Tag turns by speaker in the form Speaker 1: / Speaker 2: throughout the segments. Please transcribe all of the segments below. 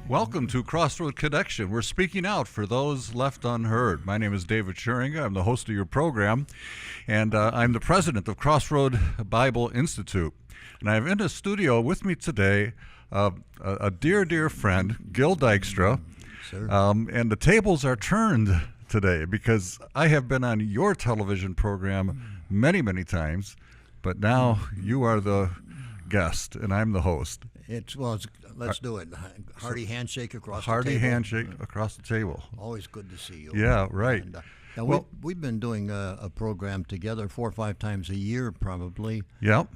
Speaker 1: Welcome to Crossroad Connection. We're speaking out for those left unheard. My name is David Scheringa. I'm the host of your program, and I'm the president of Crossroad Bible Institute. And I have in the studio with me today a dear, dear friend, Gil Dykstra. And the tables are turned today because I have been on your television program many, many times, but now you are the guest and I'm the host.
Speaker 2: Let's do it. Hearty handshake across the table.
Speaker 1: Hearty handshake across the table.
Speaker 2: Always good to see you.
Speaker 1: Yeah, right.
Speaker 2: And, we've been doing a program together 4 or 5 times a year, probably.
Speaker 1: Yep.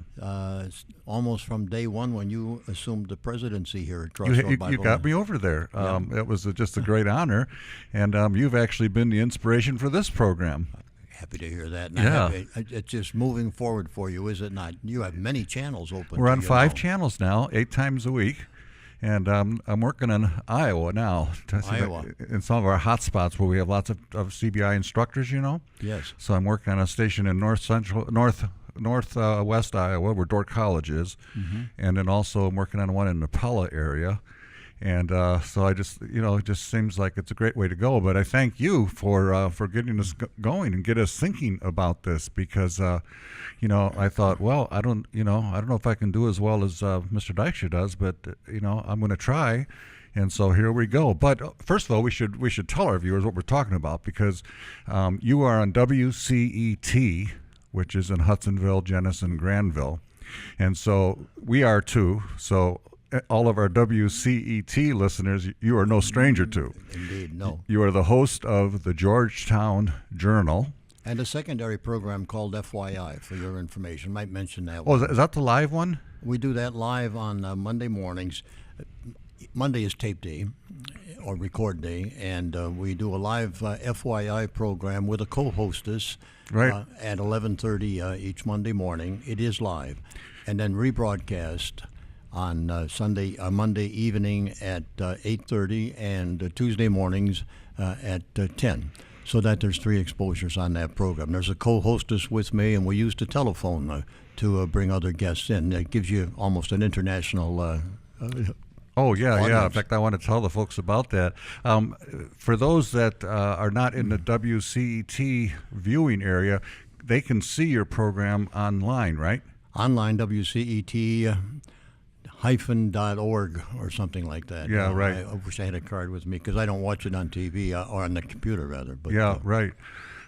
Speaker 2: Almost from day one when you assumed the presidency here at Crossroad Bible.
Speaker 1: You got me over there. It was just a great honor, and you've actually been the inspiration for this program.
Speaker 2: Happy to hear that.
Speaker 1: And
Speaker 2: it's just moving forward for you, is it not? You have many channels open.
Speaker 1: We're on 5 channels now, 8 times a week. And I'm working in Iowa now. In some of our hot spots where we have lots of CBI instructors, you know.
Speaker 2: Yes.
Speaker 1: So I'm working on a station in northwest Iowa, where Dordt College is, and then also I'm working on one in the Pella area. And so it just seems like it's a great way to go. But I thank you for getting us going and get us thinking about this because, I thought, well, I don't know if I can do as well as Mr. Dykstra does, but I'm going to try. And so here we go. But first of all, we should tell our viewers what we're talking about because you are on WCET, which is in Hudsonville, Jenison, Granville, and so we are too. So all of our WCET listeners, you are no stranger to.
Speaker 2: Indeed, no.
Speaker 1: You are the host of the Georgetown Journal.
Speaker 2: And a secondary program called FYI, for your information. Might mention that
Speaker 1: one.
Speaker 2: Oh,
Speaker 1: is that the live one?
Speaker 2: We do that live on Monday mornings. Monday is tape day or record day, and we do a live FYI program with a co-hostess at 11:30 each Monday morning. It is live. And then rebroadcast on Monday evening at 8:30 and Tuesday mornings at 10. So that there's 3 exposures on that program. There's a co-hostess with me, and we use the telephone to bring other guests in. It gives you almost an international audience.
Speaker 1: In fact, I want to tell the folks about that. For those that are not in the WCET viewing area, they can see your program online, right?
Speaker 2: Online, WCET. -.org or something like that.
Speaker 1: Yeah, right.
Speaker 2: I wish I had a card with me because I don't watch it on TV or on the computer rather. But,
Speaker 1: right.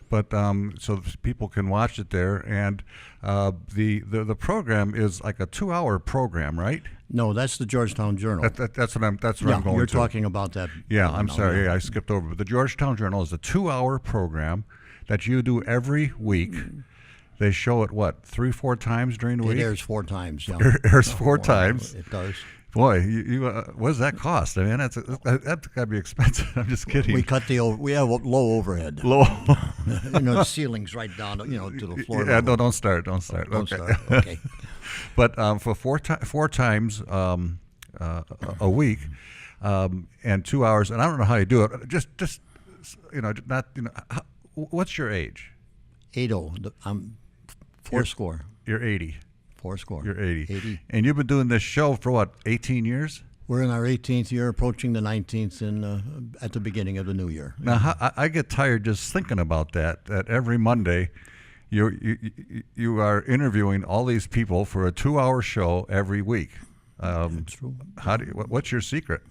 Speaker 1: But so people can watch it there, and the program is like a 2-hour program, right?
Speaker 2: No, that's the Georgetown Journal.
Speaker 1: That's what I'm going to.
Speaker 2: You're talking about that.
Speaker 1: Yeah, I'm sorry. Yeah, I skipped over. But the Georgetown Journal is a 2-hour program that you do every week. They show it, 3-4 times during the week?
Speaker 2: It airs 4 times, yeah.
Speaker 1: It airs 4 times?
Speaker 2: It does.
Speaker 1: Boy, what does that cost? I mean, that's got to be expensive. I'm just kidding.
Speaker 2: We have low overhead. The ceiling's right down, to the floor.
Speaker 1: Yeah, no, don't start. Don't start.
Speaker 2: Okay.
Speaker 1: But for 4 times a week and 2 hours, and I don't know how you do it. Just what's your age?
Speaker 2: 80. I'm 40.
Speaker 1: You're 80.
Speaker 2: 40.
Speaker 1: You're 80.
Speaker 2: 80.
Speaker 1: And you've been doing this show for 18 years?
Speaker 2: We're in our 18th year, approaching the 19th at the beginning of the new year.
Speaker 1: Now, I get tired just thinking about that every Monday you are interviewing all these people for a 2-hour show every week.
Speaker 2: That's true.
Speaker 1: What's your secret?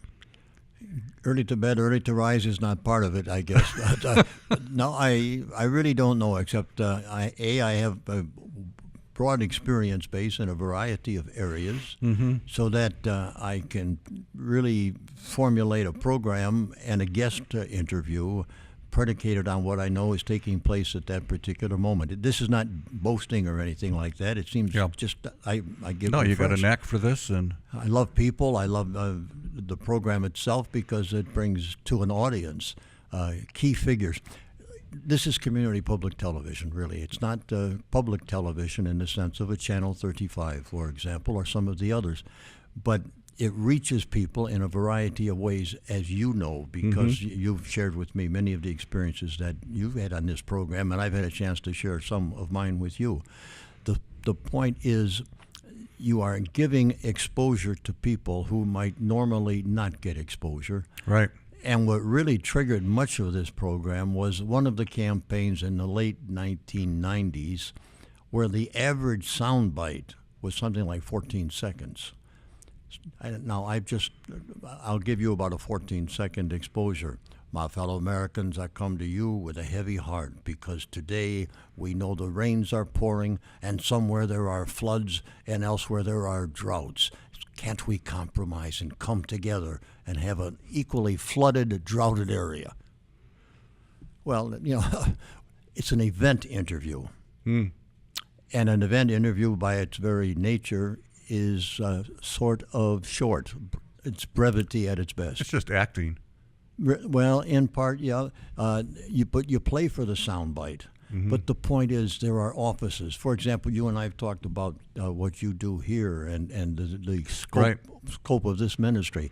Speaker 2: Early to bed, early to rise is not part of it, I guess. No, I really don't know, except I have a broad experience base in a variety of areas, so that I can really formulate a program and a guest interview predicated on what I know is taking place at that particular moment. This is not boasting or anything like that. It seems just I give.
Speaker 1: No, you got a knack for this, and
Speaker 2: I love people. I love the program itself because it brings to an audience key figures. This is community public television, really. It's not public television in the sense of a Channel 35, for example, or some of the others, but it reaches people in a variety of ways, as you know, because you've shared with me many of the experiences that you've had on this program, and I've had a chance to share some of mine with you. The point is, you are giving exposure to people who might normally not get exposure.
Speaker 1: Right.
Speaker 2: And what really triggered much of this program was one of the campaigns in the late 1990s where the average soundbite was something like 14 seconds. I'll give you about a 14-second exposure. My fellow Americans, I come to you with a heavy heart because today we know the rains are pouring and somewhere there are floods and elsewhere there are droughts. Can't we compromise and come together and have an equally flooded, droughted area? Well, it's an event interview. And an event interview by its very nature is sort of short. It's brevity at its best.
Speaker 1: It's just acting.
Speaker 2: Well, in part, yeah. You play for the soundbite. But the point is, there are offices. For example, you and I have talked about what you do here and the scope of this ministry.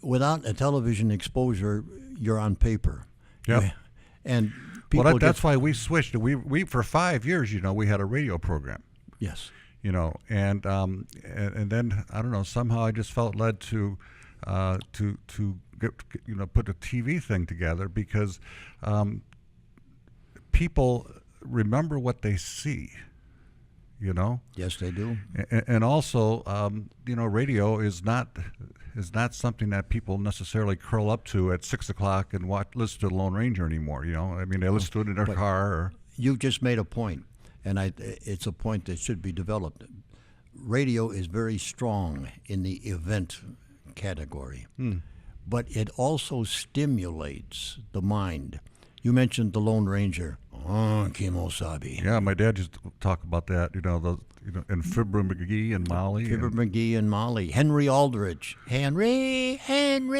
Speaker 2: Without a television exposure, you're on paper.
Speaker 1: Yeah.
Speaker 2: And people
Speaker 1: that's why we switched. We for 5 years, we had a radio program.
Speaker 2: Yes.
Speaker 1: And then I don't know. Somehow I just felt led to get, put a TV thing together because people remember what they see.
Speaker 2: Yes, they do.
Speaker 1: And also, radio is not something that people necessarily curl up to at 6 o'clock and listen to the Lone Ranger anymore. They listen to it in their car. Or
Speaker 2: you just made a point, and it's a point that should be developed. Radio is very strong in the event category, but it also stimulates the mind. You mentioned the Lone Ranger. Oh, Kimosabe.
Speaker 1: Yeah, my dad used to talk about that. And Fibber McGee and Molly.
Speaker 2: Fibber McGee and Molly. Henry Aldrich. Henry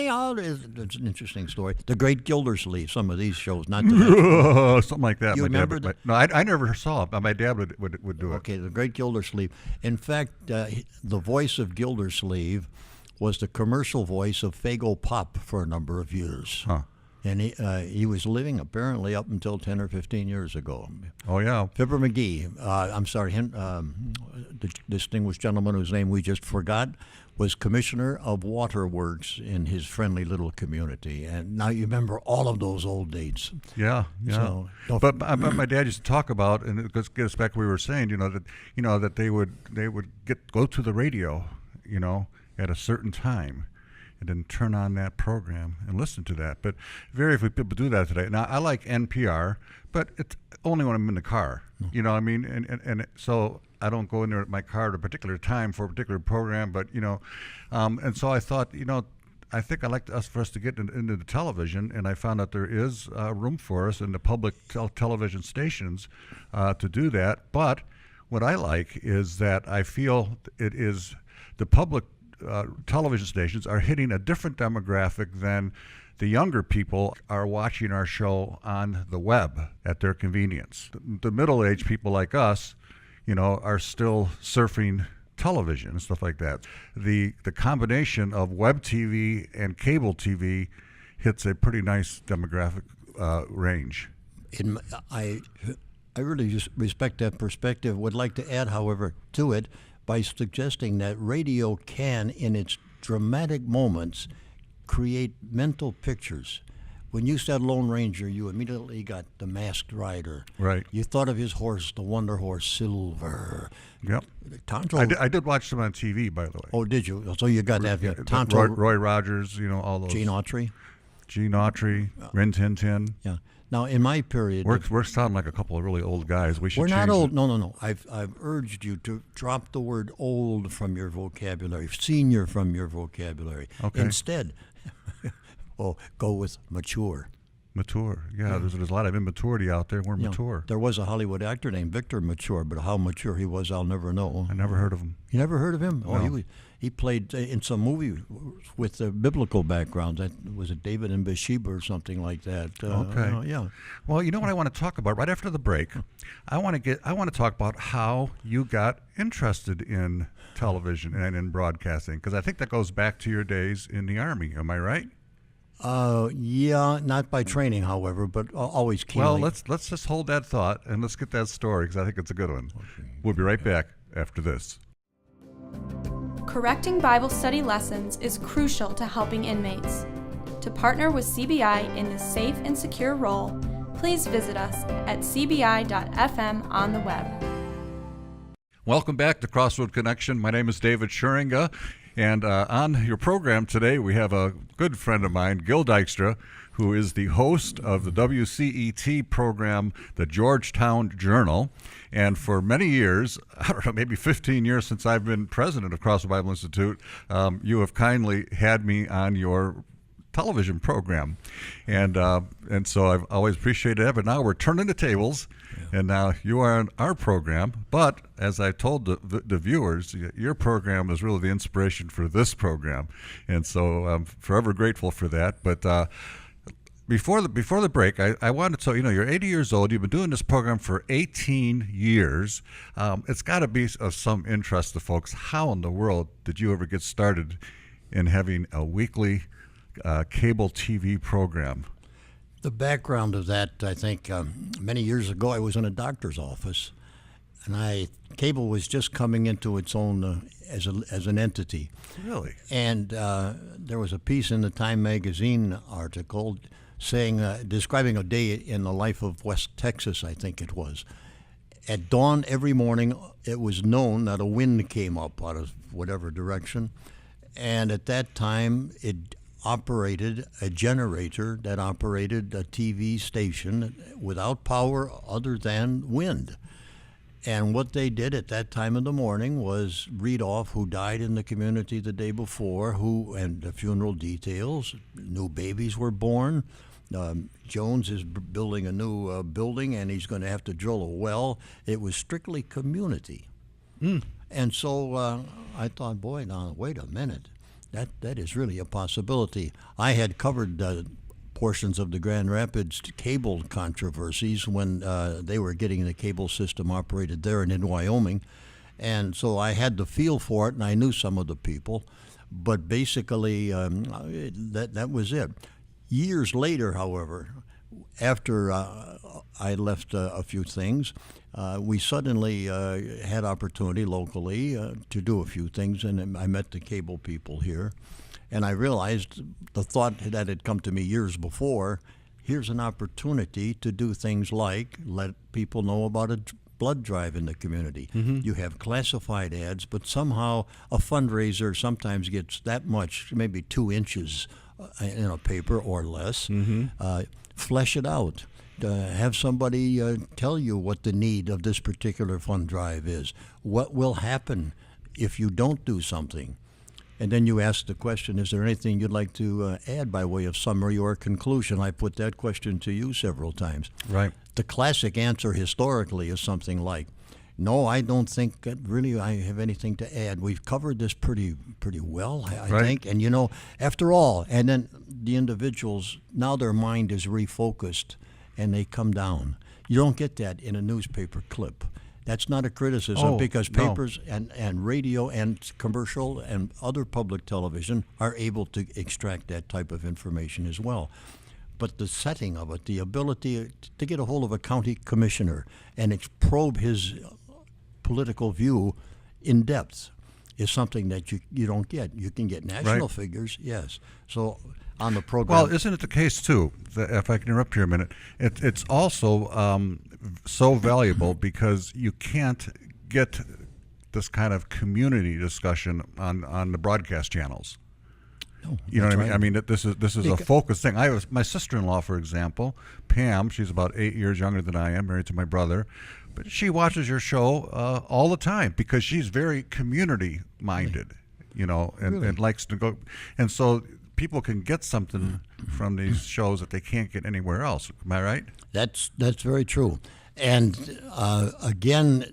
Speaker 2: Aldrich. It's an interesting story. The Great Gildersleeve. Some of these shows, not the
Speaker 1: something like that.
Speaker 2: You remember that?
Speaker 1: No, I never saw it. But my dad would do it.
Speaker 2: Okay, the Great Gildersleeve. In fact, the voice of Gildersleeve was the commercial voice of Faygo Pop for a number of years.
Speaker 1: Huh.
Speaker 2: And he was living apparently up until 10 or 15 years ago.
Speaker 1: Oh, yeah.
Speaker 2: Fibber McGee, the distinguished gentleman whose name we just forgot, was commissioner of waterworks in his friendly little community. And now you remember all of those old dates.
Speaker 1: Yeah.
Speaker 2: So,
Speaker 1: but my dad used to talk about, and it gets back to what we were saying, that they would go to the radio, at a certain time, and then turn on that program and listen to that. But very few people do that today. Now, I like NPR, but it's only when I'm in the car. And so I don't go in there at my car at a particular time for a particular program. But and so I thought, I think I'd like for us to get into the television, and I found out there is room for us in the public television stations to do that. But what I like is that I feel it is the public television stations are hitting a different demographic than the younger people are watching our show on the web at their convenience. The middle-aged people like us, are still surfing television and stuff like that. The combination of web TV and cable TV hits a pretty nice demographic range.
Speaker 2: I really just respect that perspective. Would like to add, however, to it by suggesting that radio can, in its dramatic moments, create mental pictures. When you said Lone Ranger, you immediately got the Masked Rider.
Speaker 1: Right.
Speaker 2: You thought of his horse, the Wonder Horse Silver.
Speaker 1: Yep.
Speaker 2: Tonto.
Speaker 1: I did watch them on TV, by the way.
Speaker 2: Oh, did you? So you got that.
Speaker 1: Yeah,
Speaker 2: Tonto.
Speaker 1: Roy Rogers, all those.
Speaker 2: Gene Autry.
Speaker 1: Rin Tin Tin.
Speaker 2: Yeah. Now, in my period,
Speaker 1: we're sounding like a couple of really old guys. We should.
Speaker 2: We're not
Speaker 1: change
Speaker 2: old.
Speaker 1: it.
Speaker 2: No. I've urged you to drop the word old from your vocabulary, senior from your vocabulary.
Speaker 1: Okay.
Speaker 2: Instead, go with mature.
Speaker 1: Mature. Yeah, there's a lot of immaturity out there. We're mature.
Speaker 2: There was a Hollywood actor named Victor Mature, but how mature he was, I'll never know.
Speaker 1: I never heard of him.
Speaker 2: You never heard of him?
Speaker 1: No.
Speaker 2: Oh, he played in some movie with a biblical background. Was it David and Bathsheba or something like that?
Speaker 1: Okay.
Speaker 2: Yeah.
Speaker 1: Well, you know what I want to talk about right after the break? I want to talk about how you got interested in television and in broadcasting, because I think that goes back to your days in the Army. Am I right?
Speaker 2: Yeah, not by training, however, but always keenly.
Speaker 1: Well, let's just hold that thought and let's get that story, because I think it's a good one. Okay. We'll be right back after this.
Speaker 3: Correcting Bible study lessons is crucial to helping inmates. To partner with CBI in this safe and secure role, please visit us at cbi.fm on the web.
Speaker 1: Welcome back to Crossroad Connection. My name is David Schuringa, and on your program today we have a good friend of mine, Gil Dykstra, who is the host of the WCET program, the Georgetown Journal. And for many years, I don't know, maybe 15 years since I've been president of Crossroad Bible Institute, you have kindly had me on your television program. And so I've always appreciated that. But now we're turning the tables, and now you are on our program. But as I told the viewers, your program is really the inspiration for this program. And so I'm forever grateful for that. But Before the break, I wanted to tell you, you're 80 years old. You've been doing this program for 18 years. It's got to be of some interest to folks. How in the world did you ever get started in having a weekly cable TV program?
Speaker 2: The background of that, I think, many years ago, I was in a doctor's office, and cable was just coming into its own as an entity.
Speaker 1: Really?
Speaker 2: And there was a piece in the Time magazine article saying, describing a day in the life of West Texas, I think it was. At dawn every morning, it was known that a wind came up out of whatever direction, and at that time, it operated a generator that operated a TV station without power other than wind. And what they did at that time of the morning was read off who died in the community the day before, and the funeral details. New babies were born. Jones is building a new building, and he's going to have to drill a well. It was strictly community. And so I thought, boy, now wait a minute. That is really a possibility. I had covered portions of the Grand Rapids cable controversies when they were getting the cable system operated there and in Wyoming. And so I had the feel for it, and I knew some of the people. But basically, that was it. Years later, however, after I left a few things, we suddenly had opportunity locally to do a few things, and I met the cable people here. And I realized the thought that had come to me years before, here's an opportunity to do things like let people know about a blood drive in the community. You have classified ads, but somehow a fundraiser sometimes gets that much, maybe 2 inches in a paper or less. Flesh it out. Have somebody tell you what the need of this particular fund drive is. What will happen if you don't do something? And then you ask the question, is there anything you'd like to add by way of summary or conclusion? I put that question to you several times.
Speaker 1: Right.
Speaker 2: The classic answer historically is something like, no, I don't think that really I have anything to add. We've covered this pretty well, I think. And, after all, and then the individuals, now their mind is refocused and they come down. You don't get that in a newspaper clip. That's not a criticism because papers and radio and commercial and other public television are able to extract that type of information as well. But the setting of it, the ability to get a hold of a county commissioner and probe his political view in depth is something that you don't get. You can get national figures, yes. So on the program.
Speaker 1: Well, isn't it the case, too, that, if I can interrupt here a minute, it's also so valuable because you can't get this kind of community discussion on the broadcast channels.
Speaker 2: No,
Speaker 1: you know what I mean?
Speaker 2: right.
Speaker 1: I mean, this is a focused thing. My sister-in-law, for example, Pam, she's about 8 years younger than I am, married to my brother, but she watches your show all the time because she's very community-minded, and likes to go. And so people can get something from these shows that they can't get anywhere else. Am I right?
Speaker 2: That's very true. And again,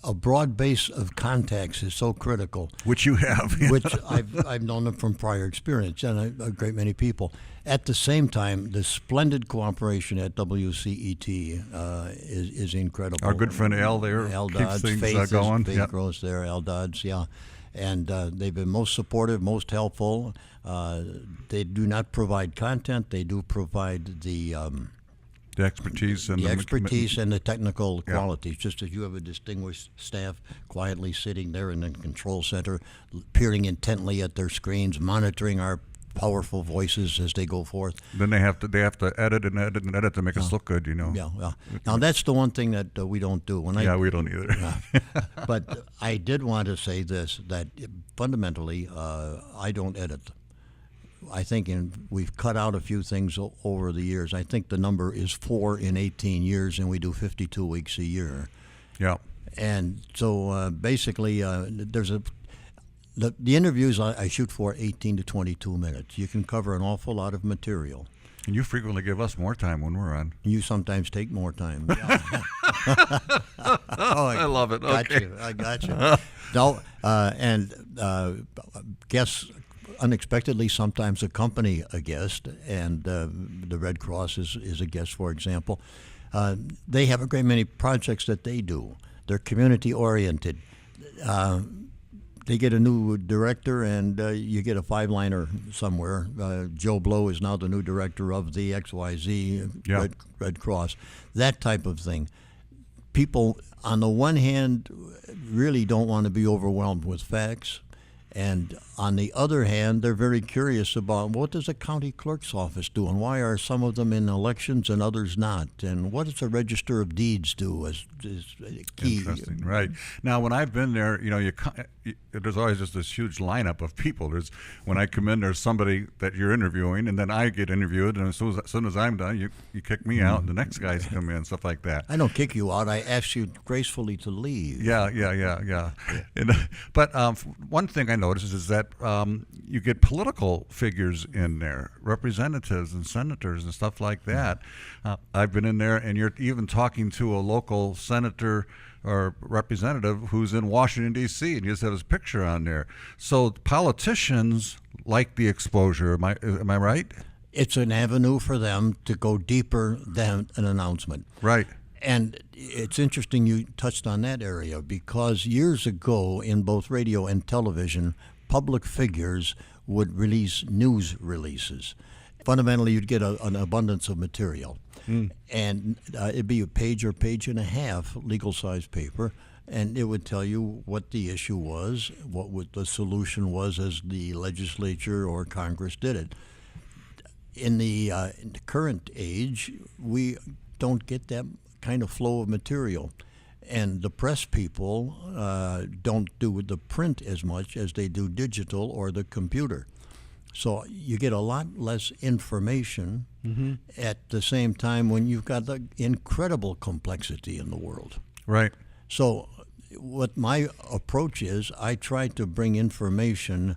Speaker 2: a broad base of contacts is so critical.
Speaker 1: Which you have.
Speaker 2: Which I've known them from prior experience, and a great many people. At the same time, the splendid cooperation at WCET is incredible.
Speaker 1: Our good friend Al there keeps
Speaker 2: Dodds,
Speaker 1: things
Speaker 2: Faith
Speaker 1: going.
Speaker 2: Faith grows there, Al Dodds, yeah. And they've been most supportive, most helpful. They do not provide content. They do provide the
Speaker 1: The expertise and
Speaker 2: the
Speaker 1: the
Speaker 2: expertise and the technical
Speaker 1: Yeah.
Speaker 2: qualities. Just as you have a distinguished staff quietly sitting there in the control center, peering intently at their screens, monitoring our powerful voices as they go forth.
Speaker 1: Then they have to edit and edit and edit to make us look good, you know.
Speaker 2: Yeah. Now that's the one thing that we don't do. When
Speaker 1: Yeah, we don't either.
Speaker 2: But I did want to say this, that fundamentally I don't edit. I think we've cut out a few things over the years. I think the number is 4 in 18 years, and we do 52 weeks a year.
Speaker 1: Yeah.
Speaker 2: And so basically there's the interviews I shoot for 18 to 22 minutes. You can cover an awful lot of material.
Speaker 1: And you frequently give us more time when we're on.
Speaker 2: You sometimes take more time.
Speaker 1: I love it. Okay.
Speaker 2: I got you. No, guests unexpectedly sometimes accompany a guest, and the Red Cross is a guest, for example. They have a great many projects that they do. They're community oriented. They get a new director, and you get a 5-liner somewhere. Joe Blow is now the new director of the XYZ
Speaker 1: Yeah.
Speaker 2: Red Cross. That type of thing. People, on the one hand, really don't want to be overwhelmed with facts. And on the other hand, they're very curious about what does a county clerk's office do, and why are some of them in elections and others not, and what does a register of deeds do is key.
Speaker 1: Interesting, right. Now, when I've been there, you know, there's always just this huge lineup of people. When I come in, there's somebody that you're interviewing, and then I get interviewed, and as soon as I'm done, you kick me out, and the next guys come in, stuff like that.
Speaker 2: I don't kick you out. I ask you gracefully to leave.
Speaker 1: Yeah. But one thing I noticed is that you get political figures in there, representatives and senators and stuff like that. I've been in there, and you're even talking to a local senator or representative who's in Washington, D.C., and you just have his picture on there. So politicians like the exposure. Am I right?
Speaker 2: It's an avenue for them to go deeper than an announcement.
Speaker 1: Right.
Speaker 2: And it's interesting you touched on that area, because years ago in both radio and television, public figures would release news releases. Fundamentally, you'd get an abundance of material. And it'd be a page or page and a half legal-sized paper, and it would tell you what the issue was, what the solution was as the legislature or Congress did it. In the current age, we don't get that kind of flow of material. And the press people don't do the print as much as they do digital or the computer. So you get a lot less information at the same time when you've got the incredible complexity in the world.
Speaker 1: Right.
Speaker 2: So what my approach is, I try to bring information.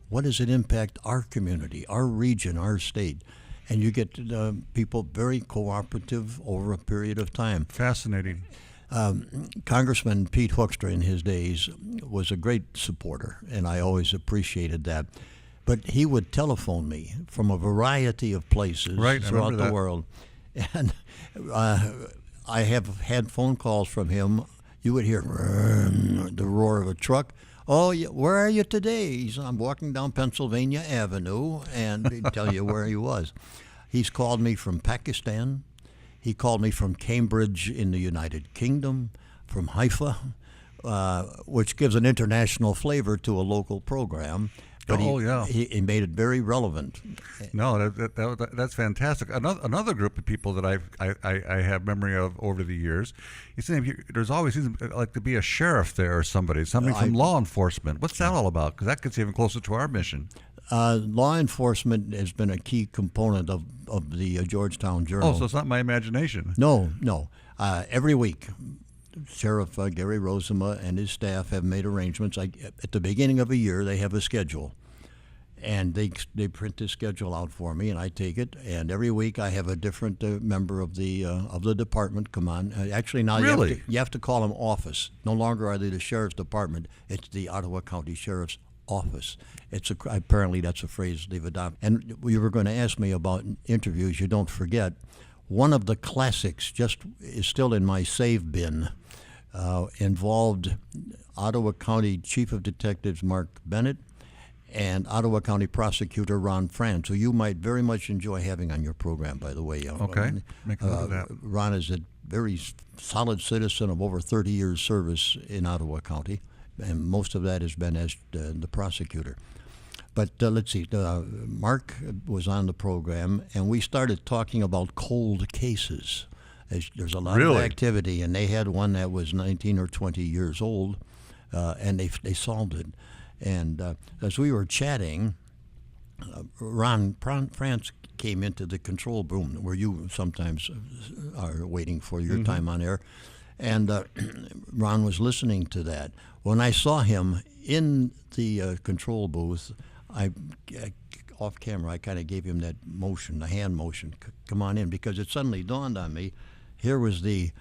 Speaker 2: What does it impact our community, our region, our state? And you get people very cooperative over a period of time.
Speaker 1: Fascinating.
Speaker 2: Congressman Pete Hoekstra in his days was a great supporter, and I always appreciated that. But he would telephone me from a variety of places throughout the world. And I have had phone calls from him. You would hear the roar of a truck. Oh, where are you today? He said, I'm walking down Pennsylvania Avenue, and he'd tell you where he was. He's called me from Pakistan. He called me from Cambridge in the United Kingdom, from Haifa, which gives an international flavor to a local program. But he made it very relevant.
Speaker 1: No, that's fantastic. Another group of people that I have memory of over the years. There's always seems like to be a sheriff there or somebody from law enforcement. What's that all about? Because that gets even closer to our mission.
Speaker 2: Law enforcement has been a key component of the Georgetown Journal.
Speaker 1: Oh, so it's not my imagination.
Speaker 2: No. Every week, Sheriff Gary Rosema and his staff have made arrangements. At the beginning of a year, they have a schedule, and they print this schedule out for me, and I take it. And every week, I have a different member of the department come on. Actually, now you have to call them office. No longer are they the sheriff's department; it's the Ottawa County Sheriff's Office. Apparently that's a phrase they've adopted. And you were going to ask me about interviews. You don't forget. One of the classics is still in my save bin. Involved Ottawa County Chief of Detectives Mark Bennett and Ottawa County Prosecutor Ron France, who you might very much enjoy having on your program, by the way.
Speaker 1: Okay, make a note of that.
Speaker 2: Ron is a very solid citizen of over 30 years service in Ottawa County, and most of that has been as the prosecutor. But let's see, Mark was on the program, and we started talking about cold cases. There's a lot of activity, and they had one that was 19 or 20 years old, and they solved it. And as we were chatting, Ron France came into the control room where you sometimes are waiting for your time on air, and Ron was listening to that. When I saw him in the control booth, off camera, I kind of gave him that motion, the hand motion, come on in, because it suddenly dawned on me, here was the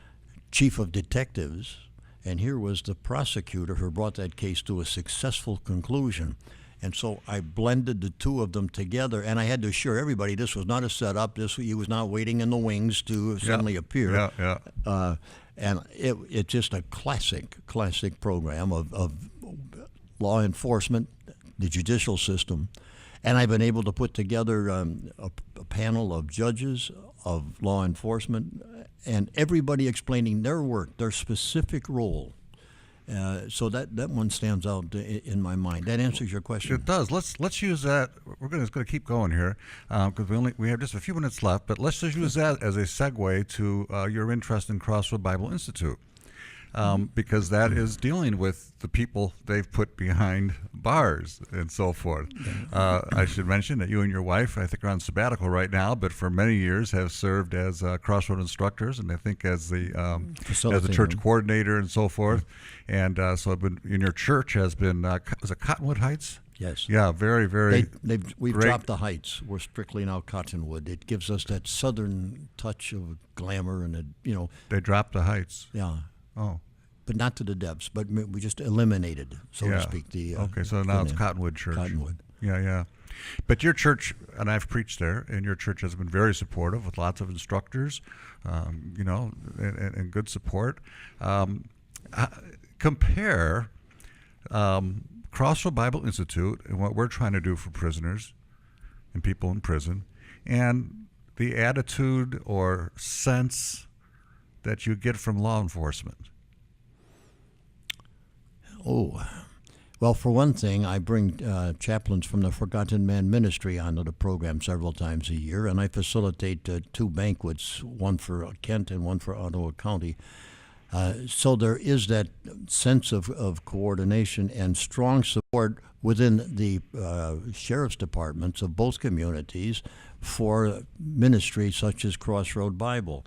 Speaker 2: chief of detectives, and here was the prosecutor who brought that case to a successful conclusion. And so I blended the two of them together, and I had to assure everybody this was not a setup. He was not waiting in the wings to suddenly appear. And it's just a classic program of law enforcement, the judicial system. And I've been able to put together a panel of judges, of law enforcement, and everybody explaining their work, their specific role. So that one stands out in my mind. That answers your question.
Speaker 1: It does. Let's use that. We're going to keep going here because we have just a few minutes left. But let's just use that as a segue to your interest in Crossroad Bible Institute. Because that is dealing with the people they've put behind bars and so forth. I should mention that you and your wife, I think, are on sabbatical right now, but for many years have served as Crossroad instructors, and I think as the church coordinator and so forth. And so I've been in your church has been was it Cottonwood Heights?
Speaker 2: Yes.
Speaker 1: Yeah, very, very.
Speaker 2: We've
Speaker 1: great.
Speaker 2: Dropped the Heights. We're strictly now Cottonwood. It gives us that southern touch of glamour and
Speaker 1: They dropped the Heights.
Speaker 2: Yeah.
Speaker 1: Oh.
Speaker 2: But not to the depths. But we just eliminated, so to speak, the.
Speaker 1: Okay, so now it's Cottonwood Church.
Speaker 2: Cottonwood.
Speaker 1: Yeah. But your church, and I've preached there, and your church has been very supportive with lots of instructors, and good support. Compare Crossroad Bible Institute and what we're trying to do for prisoners and people in prison, and the attitude or sense that you get from law enforcement.
Speaker 2: Oh, well, for one thing, I bring chaplains from the Forgotten Man Ministry onto the program several times a year, and I facilitate 2 banquets, one for Kent and one for Ottawa County. So there is that sense of coordination and strong support within the sheriff's departments of both communities for ministries such as Crossroad Bible.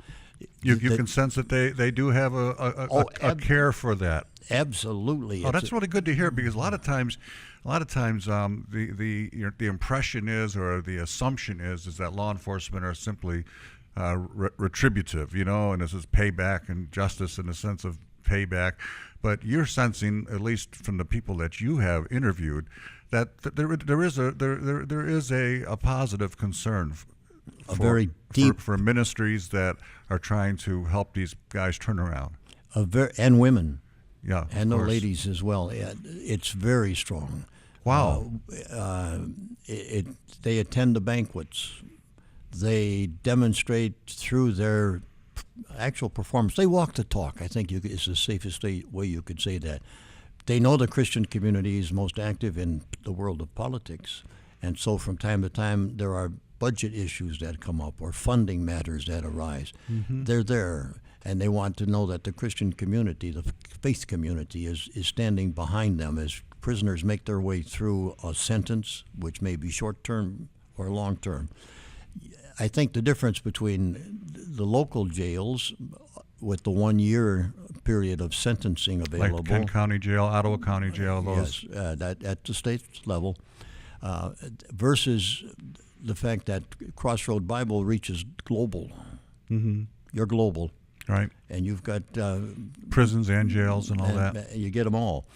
Speaker 1: You can sense that they do have a care for that.
Speaker 2: Absolutely.
Speaker 1: Oh, that's really good to hear, because a lot of times, the impression is, or the assumption is that law enforcement are simply retributive, and this is payback and justice in the sense of payback. But you're sensing, at least from the people that you have interviewed, that there is a positive concern.
Speaker 2: Very deep
Speaker 1: for ministries that are trying to help these guys turn around.
Speaker 2: And women.
Speaker 1: Yeah,
Speaker 2: and the ladies as well. It's very strong.
Speaker 1: Wow.
Speaker 2: They attend the banquets. They demonstrate through their actual performance. They walk the talk. I think is the safest way you could say that. They know the Christian community is most active in the world of politics. And so from time to time, there are budget issues that come up or funding matters that arise. Mm-hmm. They're there. And they want to know that the Christian community, the faith community, is standing behind them as prisoners make their way through a sentence, which may be short-term or long-term. I think the difference between the local jails with the 1-year period of sentencing available.
Speaker 1: Like Kent County Jail, Ottawa County Jail, those.
Speaker 2: Yes, that at the state level, versus the fact that Crossroad Bible reaches global.
Speaker 1: Mm-hmm.
Speaker 2: You're global.
Speaker 1: Right.
Speaker 2: And you've got
Speaker 1: prisons and jails and all that.
Speaker 2: You get them all.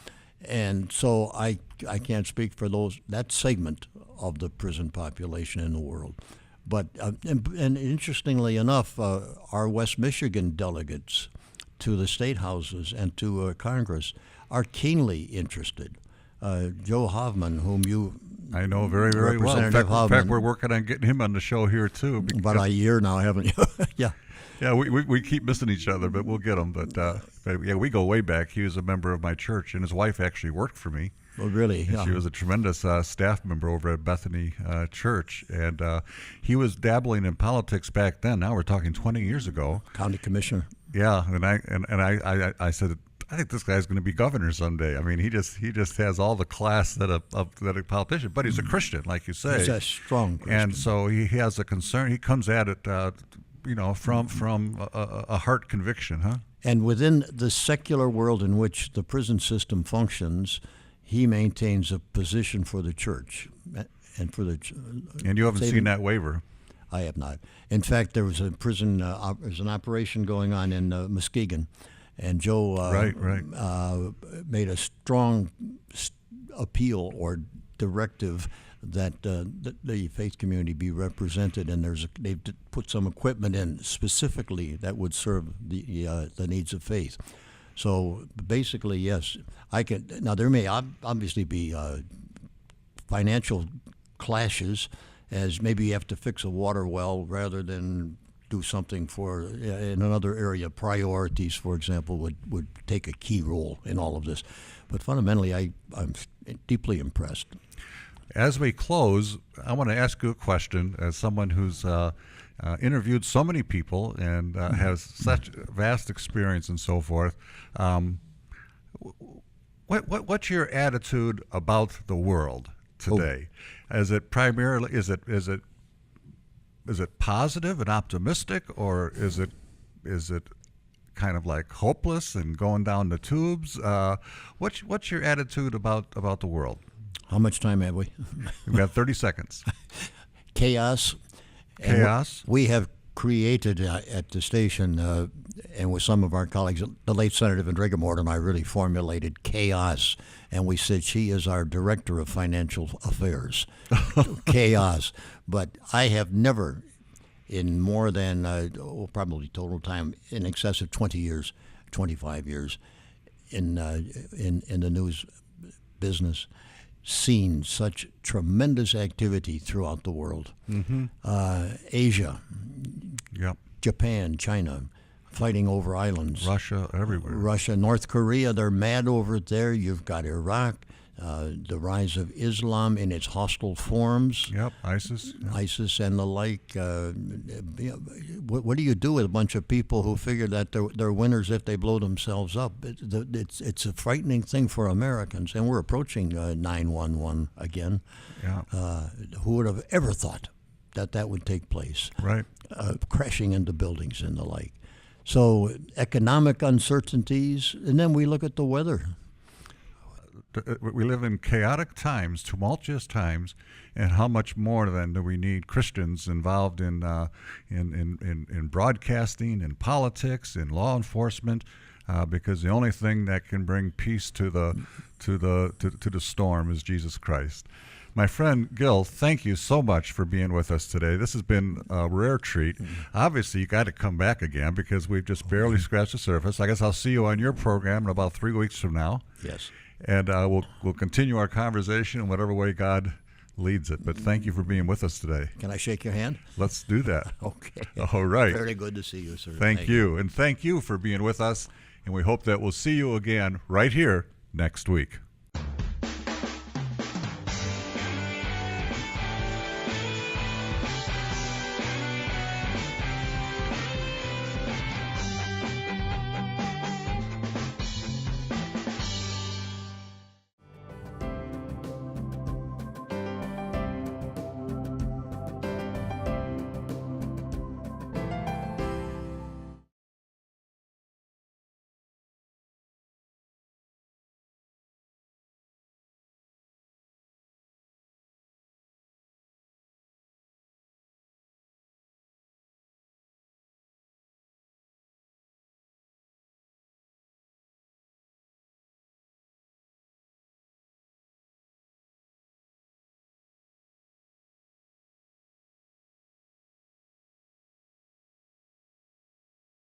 Speaker 2: And so I can't speak for that segment of the prison population in the world. But and interestingly enough, our West Michigan delegates to the state houses and to Congress are keenly interested. Joe Hoffman, whom you
Speaker 1: I know very, very well. In
Speaker 2: Representative
Speaker 1: fact,
Speaker 2: Hubman.
Speaker 1: we're working on getting him on the show here too.
Speaker 2: About a year now, haven't you? Yeah.
Speaker 1: Yeah, we keep missing each other, but we'll get him. But yeah, we go way back. He was a member of my church, and his wife actually worked for me.
Speaker 2: Well, really?
Speaker 1: And
Speaker 2: Yeah.
Speaker 1: she was a tremendous staff member over at Bethany Church, and he was dabbling in politics back then. Now we're talking 20 years ago.
Speaker 2: County commissioner.
Speaker 1: Yeah, and I said, I think this guy's going to be governor someday. I mean, he just has all the class that a politician, but he's a Christian, like you say.
Speaker 2: He's a strong Christian.
Speaker 1: And so he has a concern. He comes at it, from a heart conviction, huh?
Speaker 2: And within the secular world in which the prison system functions, he maintains a position for the church and for the.
Speaker 1: And you haven't seen that waiver.
Speaker 2: I have not. In fact, there was a prison. There's an operation going on in Muskegon, and Joe made a strong appeal or directive that the faith community be represented, and they've put some equipment in specifically that would serve the needs of faith. So basically, yes, I can. Now there may obviously be financial clashes, as maybe you have to fix a water well rather than do something for in another area. Priorities, for example, would take a key role in all of this. But fundamentally, I'm deeply impressed.
Speaker 1: As we close, I want to ask you a question as someone who's interviewed so many people and has such vast experience and so forth. What's your attitude about the world today? Is it primarily is it positive and optimistic, or is it kind of like hopeless and going down the tubes? What's your attitude about the world?
Speaker 2: How much time have we?
Speaker 1: We've got 30 seconds.
Speaker 2: Chaos.
Speaker 1: Chaos.
Speaker 2: We have created at the station, and with some of our colleagues, the late Senator Van Dregemort and I really formulated chaos, and we said she is our Director of Financial Affairs. Chaos. But I have never, in more than probably total time, in excess of 20 years, 25 years, in the news business, seen such tremendous activity throughout the world.
Speaker 1: Mm-hmm.
Speaker 2: Asia,
Speaker 1: Yep.
Speaker 2: Japan, China, fighting over islands.
Speaker 1: Russia, everywhere.
Speaker 2: Russia, North Korea, they're mad over there. You've got Iraq, the rise of Islam in its hostile forms.
Speaker 1: Yep, ISIS. Yep.
Speaker 2: ISIS and the like. What do you do with a bunch of people who figure that they're winners if they blow themselves up? It's a frightening thing for Americans, and we're approaching 9/11 again.
Speaker 1: Yeah.
Speaker 2: Who would have ever thought that would take place?
Speaker 1: Right.
Speaker 2: Crashing into buildings and the like. So economic uncertainties, and then we look at the weather.
Speaker 1: We live in chaotic times, tumultuous times, and how much more then do we need Christians involved in broadcasting, in politics, in law enforcement, because the only thing that can bring peace to the storm is Jesus Christ. My friend Gil, thank you so much for being with us today. This has been a rare treat. Obviously, you got to come back again because we've just barely scratched the surface. I guess I'll see you on your program in about 3 weeks from now.
Speaker 2: Yes.
Speaker 1: And we'll continue our conversation in whatever way God leads it. But thank you for being with us today.
Speaker 2: Can I shake your hand?
Speaker 1: Let's do that.
Speaker 2: Okay.
Speaker 1: All right.
Speaker 2: Very good to see you, sir.
Speaker 1: Thank you. And thank you for being with us. And we hope that we'll see you again right here next week.